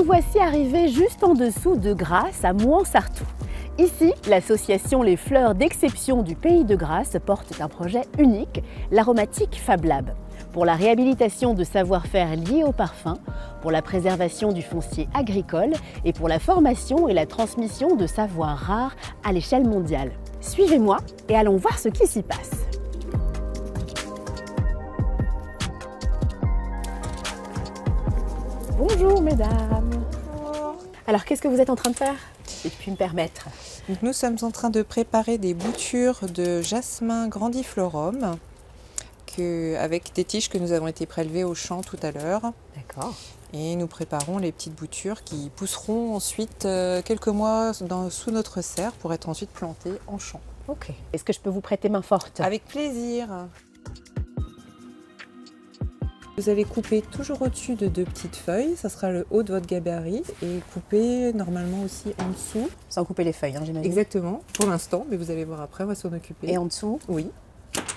voici arrivés juste en dessous de Grasse, à Mouans-Sartoux. Ici, l'association Les Fleurs d'Exception du Pays de Grasse porte un projet unique, l'aromatique Fab Lab, pour la réhabilitation de savoir-faire liés au parfum, pour la préservation du foncier agricole et pour la formation et la transmission de savoirs rares à l'échelle mondiale. Suivez-moi et allons voir ce qui s'y passe. Bonjour mesdames. Bonjour. Alors qu'est-ce que vous êtes en train de faire, si je puis me permettre? Donc, nous sommes en train de préparer des boutures de jasmin grandiflorum avec des tiges que nous avons été prélevées au champ tout à l'heure. D'accord. Et nous préparons les petites boutures qui pousseront ensuite quelques mois sous notre serre pour être ensuite plantées en champ. Ok. Est-ce que je peux vous prêter main forte? Avec plaisir. Vous allez couper toujours au-dessus de 2 petites feuilles, ça sera le haut de votre gabarit, et couper normalement aussi en dessous. Sans couper les feuilles, hein, j'imagine. Exactement, pour l'instant, mais vous allez voir après, on va s'en occuper. Et en dessous? Oui.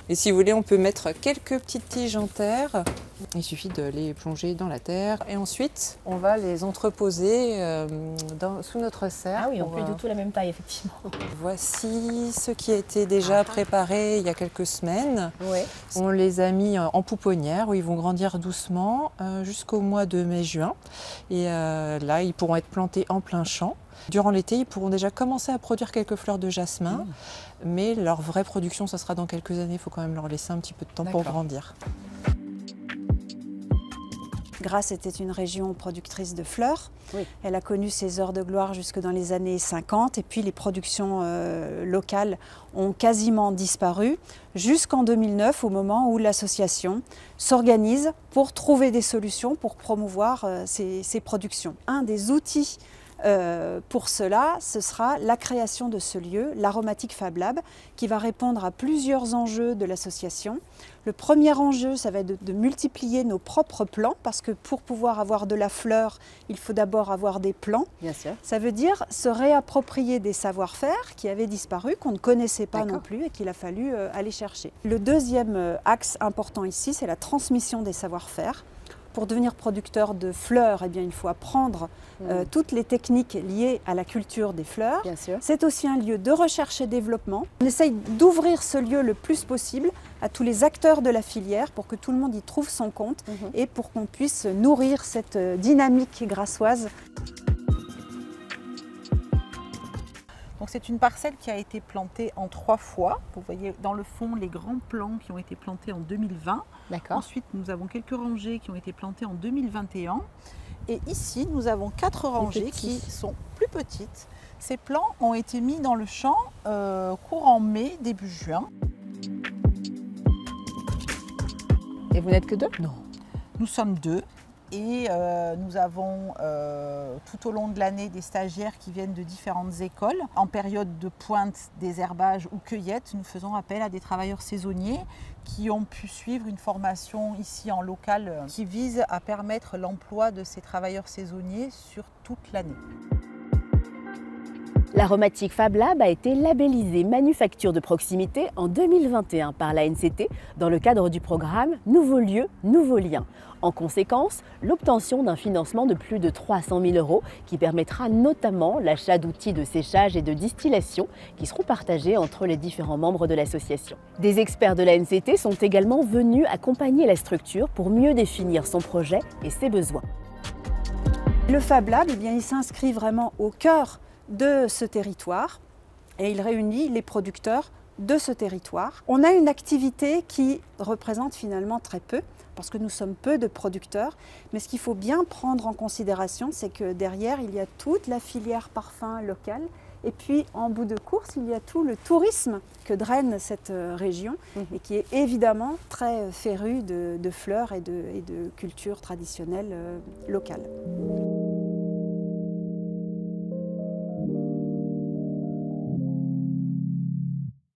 Et si vous voulez, on peut mettre quelques petites tiges en terre. Il suffit de les plonger dans la terre. Et ensuite, on va les entreposer sous notre serre. Ah oui, on n'a plus du tout la même taille, effectivement. Voici ce qui a été déjà préparé il y a quelques semaines. Ouais. On les a mis en pouponnière où ils vont grandir doucement jusqu'au mois de mai-juin. Et là, ils pourront être plantés en plein champ. Durant l'été, ils pourront déjà commencer à produire quelques fleurs de jasmin, mais leur vraie production, ça sera dans quelques années. Il faut quand même leur laisser un petit peu de temps pour grandir. Grasse était une région productrice de fleurs. Oui. Elle a connu ses heures de gloire jusque dans les années 50 et puis les productions locales ont quasiment disparu jusqu'en 2009 au moment où l'association s'organise pour trouver des solutions pour promouvoir ces productions. Un des outils pour cela, ce sera la création de ce lieu, l'aromatique Fab Lab, qui va répondre à plusieurs enjeux de l'association. Le premier enjeu, ça va être de multiplier nos propres plants, parce que pour pouvoir avoir de la fleur, il faut d'abord avoir des plants. Bien sûr. Ça veut dire se réapproprier des savoir-faire qui avaient disparu, qu'on ne connaissait pas non plus et qu'il a fallu aller chercher. Le deuxième axe important ici, c'est la transmission des savoir-faire. Pour devenir producteur de fleurs, eh bien, il faut apprendre toutes les techniques liées à la culture des fleurs. C'est aussi un lieu de recherche et développement. On essaye d'ouvrir ce lieu le plus possible à tous les acteurs de la filière pour que tout le monde y trouve son compte et pour qu'on puisse nourrir cette dynamique grassoise. Donc c'est une parcelle qui a été plantée en 3 fois. Vous voyez dans le fond les grands plants qui ont été plantés en 2020. D'accord. Ensuite, nous avons quelques rangées qui ont été plantées en 2021. Et ici, nous avons 4 rangées qui sont plus petites. Ces plants ont été mis dans le champ courant mai, début juin. Et vous n'êtes que 2? Non. Nous sommes 2. Et nous avons tout au long de l'année des stagiaires qui viennent de différentes écoles. En période de pointe, désherbage ou cueillette, nous faisons appel à des travailleurs saisonniers qui ont pu suivre une formation ici en local qui vise à permettre l'emploi de ces travailleurs saisonniers sur toute l'année. L'aromatique Fab Lab a été labellisée manufacture de proximité en 2021 par l'ANCT dans le cadre du programme Nouveaux lieux, nouveaux liens. En conséquence, l'obtention d'un financement de plus de 300 000 € qui permettra notamment l'achat d'outils de séchage et de distillation qui seront partagés entre les différents membres de l'association. Des experts de l'ANCT sont également venus accompagner la structure pour mieux définir son projet et ses besoins. Le Fab Lab, eh bien, il s'inscrit vraiment au cœur de ce territoire et il réunit les producteurs de ce territoire. On a une activité qui représente finalement très peu parce que nous sommes peu de producteurs, mais ce qu'il faut bien prendre en considération, c'est que derrière il y a toute la filière parfum locale et puis en bout de course il y a tout le tourisme que draine cette région et qui est évidemment très féru de fleurs et de culture traditionnelle locale.